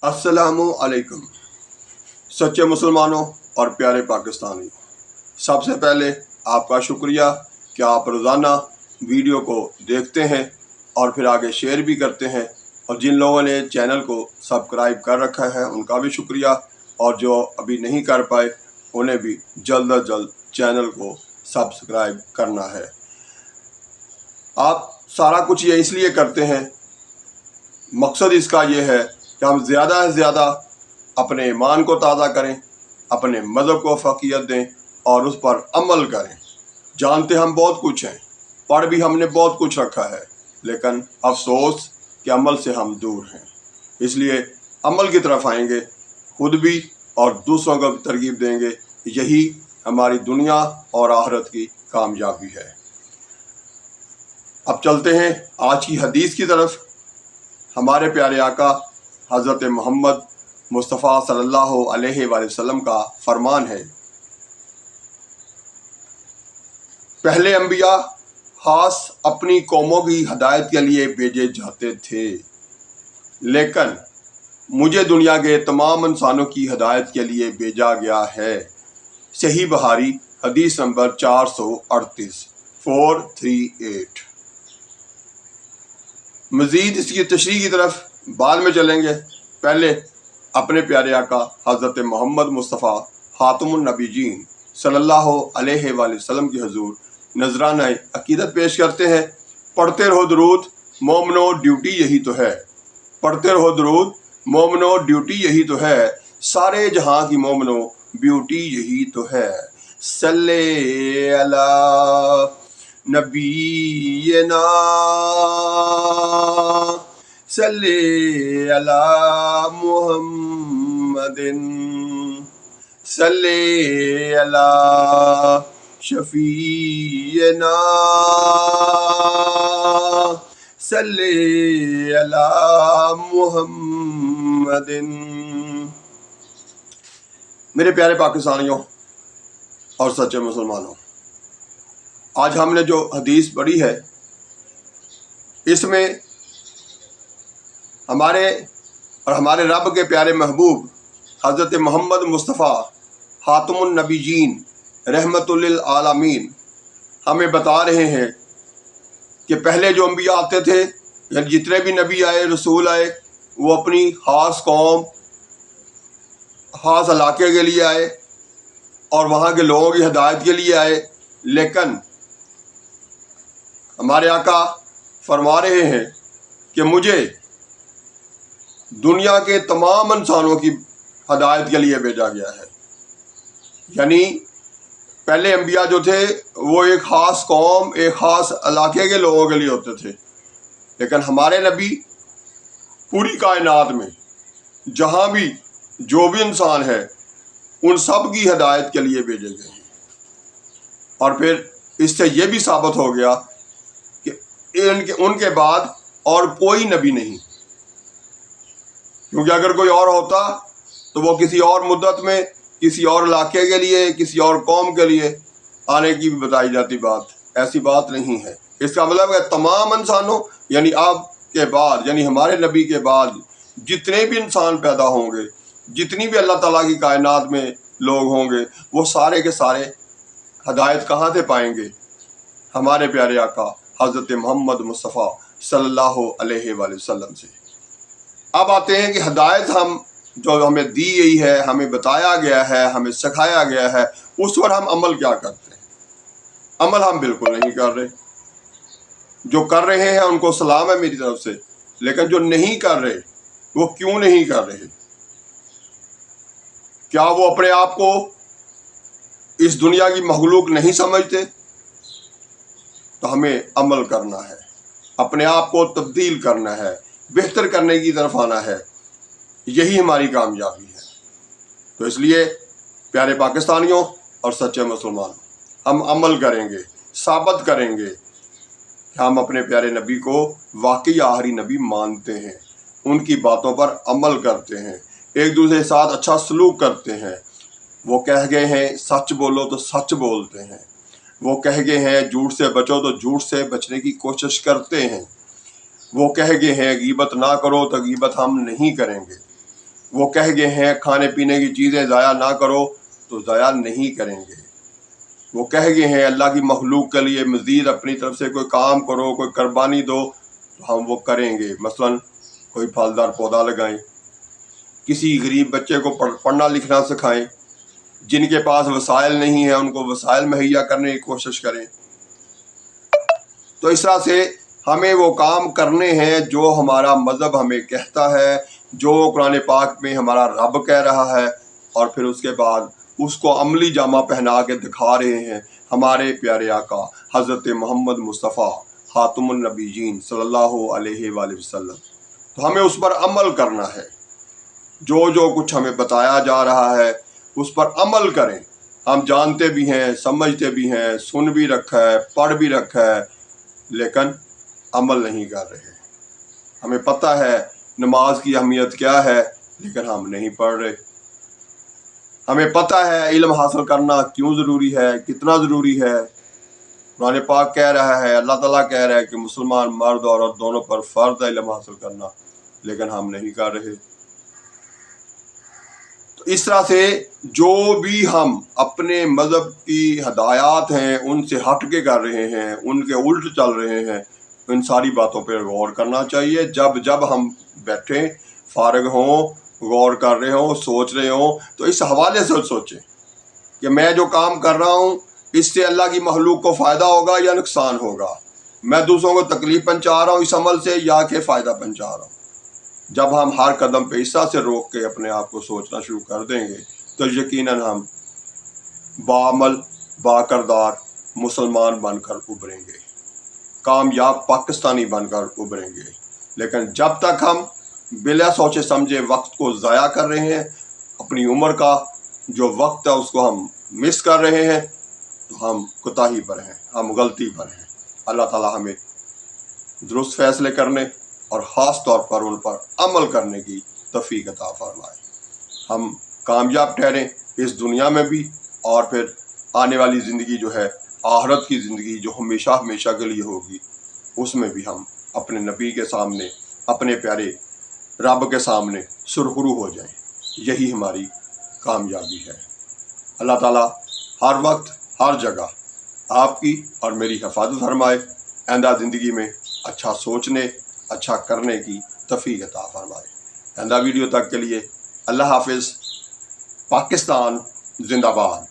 अस्सलामु अलैकुम सच्चे मुसलमानों और प्यारे पाकिस्तानियों, सबसे पहले आपका शुक्रिया कि आप रोज़ाना वीडियो को देखते हैं और फिर आगे शेयर भी करते हैं। और जिन लोगों ने चैनल को सब्सक्राइब कर रखा है उनका भी शुक्रिया, और जो अभी नहीं कर पाए उन्हें भी जल्द अज जल्द चैनल को सब्सक्राइब करना है। आप सारा कुछ ये इसलिए करते हैं, मकसद इसका ये है कि हम ज़्यादा से ज़्यादा अपने ईमान को ताज़ा करें, अपने मज़हब को फ़क़ीयत दें और उस पर अमल करें। जानते हम बहुत कुछ हैं, पढ़ भी हमने बहुत कुछ रखा है, लेकिन अफसोस कि अमल से हम दूर हैं। इसलिए अमल की तरफ आएंगे, खुद भी और दूसरों को भी तरगीब देंगे। यही हमारी दुनिया और आखिरत की कामयाबी है। अब चलते हैं आज की हदीस की तरफ। हमारे प्यारे आका हज़रत मोहम्मद मुस्तफ़ा सल्लल्लाहु अलैहि वसल्लम का फरमान है, पहले अंबिया खास अपनी कौमों की हदायत के लिए भेजे जाते थे, लेकिन मुझे दुनिया के तमाम इंसानों की हदायत के लिए भेजा गया है। सही बुखारी हदीस नंबर 438। मज़ीद इसकी तशरीह की तरफ बाद में चलेंगे। पहले अपने प्यारे आका हज़रत मोहम्मद मुस्तफ़ा ख़ातमुन नबीयीन सल्लल्लाहु अलैहि वसल्लम की हुज़ूर नजराना अकीदत पेश करते हैं। पढ़ते रहो दुरूद मोमिनो, ड्यूटी यही तो है। पढ़ते रहो दुरूद मोमिनो, ड्यूटी यही तो है। सारे जहां की मोमिनो, ब्यूटी यही तो है। सल्ले अला नबीना सल्ले अला मुहम्मदिन सल्ले अला शफीना सल्ले अला मुहम्मदिन। मेरे प्यारे पाकिस्तानियों और सच्चे मुसलमानों, आज हमने जो हदीस पढ़ी है, इसमें हमारे रब के प्यारे महबूब हज़रत मोहम्मद मुस्तफ़ा ख़ातमुन नबीयीन रहमतुल लिल आलमीन हमें बता रहे हैं कि पहले जो अंबिया आते थे, यानी जितने भी नबी आए, रसूल आए, वो अपनी ख़ास कौम, ख़ास इलाके के लिए आए और वहाँ के लोगों की हिदायत के लिए आए। लेकिन हमारे आका फरमा रहे हैं कि मुझे दुनिया के तमाम इंसानों की हिदायत के लिए भेजा गया है। यानी पहले अंबिया जो थे वो एक ख़ास कौम, एक ख़ास इलाके के लोगों के लिए होते थे, लेकिन हमारे नबी पूरी कायनात में जहाँ भी जो भी इंसान है उन सब की हिदायत के लिए भेजे गए हैं। और फिर इससे ये भी साबित हो गया कि उनके बाद और कोई नबी नहीं, क्योंकि अगर कोई और होता तो वो किसी और मुद्दत में, किसी और इलाके के लिए, किसी और कौम के लिए आने की भी बताई जाती बात। ऐसी बात नहीं है। इसका मतलब है तमाम इंसानों, यानी आपके बाद, यानी हमारे नबी के बाद जितने भी इंसान पैदा होंगे, जितनी भी अल्लाह ताला की कायनात में लोग होंगे, वो सारे के सारे हदायत कहाँ से पाएंगे? हमारे प्यारे आका हज़रत मोहम्मद मुस्तफ़ा सल्लल्लाहु अलैहि वसल्लम से। अब आते हैं कि हदायत हम जो हमें दी गई है, हमें बताया गया है, हमें सिखाया गया है, उस पर हम अमल क्या करते हैं? अमल हम बिल्कुल नहीं कर रहे। जो कर रहे हैं उनको सलाम है मेरी तरफ से, लेकिन जो नहीं कर रहे वो क्यों नहीं कर रहे? क्या वो अपने आप को इस दुनिया की मखलूक नहीं समझते? तो हमें अमल करना है, अपने आप को तब्दील करना है, बेहतर करने की तरफ आना है। यही हमारी कामयाबी है। तो इसलिए प्यारे पाकिस्तानियों और सच्चे मुसलमानों, हम अमल करेंगे, साबित करेंगे कि हम अपने प्यारे नबी को वाकई आखिरी नबी मानते हैं, उनकी बातों पर अमल करते हैं, एक दूसरे के साथ अच्छा सलूक करते हैं। वो कह गए हैं सच बोलो तो सच बोलते हैं। वो कह गए हैं झूठ से बचो तो झूठ से बचने की कोशिश करते हैं। वो कह गए हैं गीबत ना करो तो गीबत हम नहीं करेंगे। وہ کہہ گئے ہیں کھانے پینے کی چیزیں ضائع نہ کرو تو ضائع نہیں کریں گے۔ وہ کہہ گئے ہیں اللہ کی مخلوق کے لیے مزید اپنی طرف سے کوئی کام کرو، کوئی قربانی دو، تو ہم وہ کریں گے۔ مثلا کوئی پھلدار پودا لگائیں، کسی غریب بچے کو پڑھنا لکھنا سکھائیں، جن کے پاس وسائل نہیں ہیں ان کو وسائل مہیا کرنے کی کوشش کریں۔ تو اس طرح سے ہمیں وہ کام کرنے ہیں جو ہمارا مذہب ہمیں کہتا ہے، جو قرآن پاک میں ہمارا رب کہہ رہا ہے، اور پھر اس کے بعد اس کو عملی جامہ پہنا کے دکھا رہے ہیں ہمارے پیارے آقا حضرت محمد مصطفیٰ خاتم النبیین صلی اللہ علیہ وآلہ وسلم۔ تو ہمیں اس پر عمل کرنا ہے، جو کچھ ہمیں بتایا جا رہا ہے اس پر عمل کریں۔ ہم جانتے بھی ہیں، سمجھتے بھی ہیں، سن بھی رکھا ہے، پڑھ بھی رکھا ہے، لیکن عمل نہیں کر رہے۔ ہمیں پتہ ہے نماز کی اہمیت کیا ہے، لیکن ہم نہیں پڑھ رہے۔ ہمیں پتہ ہے علم حاصل کرنا کیوں ضروری ہے، کتنا ضروری ہے۔ قرآن پاک کہہ رہا ہے، اللہ تعالیٰ کہہ رہا ہے کہ مسلمان مرد اور عورت دونوں پر فرض ہے علم حاصل کرنا، لیکن ہم نہیں کر رہے۔ تو اس طرح سے جو بھی ہم اپنے مذہب کی ہدایات ہیں ان سے ہٹ کے کر رہے ہیں، ان کے الٹ چل رہے ہیں، ان ساری باتوں پہ غور کرنا چاہیے۔ جب ہم بیٹھیں، فارغ ہوں، غور کر رہے ہوں، سوچ رہے ہوں، تو اس حوالے سے سوچیں کہ میں جو کام کر رہا ہوں اس سے اللہ کی مخلوق کو فائدہ ہوگا یا نقصان ہوگا، میں دوسروں کو تکلیف پہنچا رہا ہوں اس عمل سے یا کہ فائدہ پہنچا رہا ہوں۔ جب ہم ہر قدم پہ اس طرح سے روک کے اپنے آپ کو سوچنا شروع کر دیں گے تو یقیناً ہم باعمل با کردار مسلمان بن کر ابھریں گے، کامیاب پاکستانی بن کر ابھریں گے۔ لیکن جب تک ہم بلا سوچے سمجھے وقت کو ضائع کر رہے ہیں، اپنی عمر کا جو وقت ہے اس کو ہم مس کر رہے ہیں، تو ہم کوتاہی پر ہیں، ہم غلطی پر ہیں۔ اللہ تعالیٰ ہمیں درست فیصلے کرنے اور خاص طور پر ان پر عمل کرنے کی توفیق عطا فرمائے۔ ہم کامیاب ٹھہریں اس دنیا میں بھی، اور پھر آنے والی زندگی جو ہے آخرت کی زندگی جو ہمیشہ ہمیشہ کے لیے ہوگی، اس میں بھی ہم اپنے نبی کے سامنے، اپنے پیارے رب کے سامنے سرخرو ہو جائیں۔ یہی ہماری کامیابی ہے۔ اللہ تعالیٰ ہر وقت ہر جگہ آپ کی اور میری حفاظت فرمائے، آئندہ زندگی میں اچھا سوچنے، اچھا کرنے کی توفیق عطا فرمائے۔ آئندہ ویڈیو تک کے لیے اللہ حافظ۔ پاکستان زندہ باد۔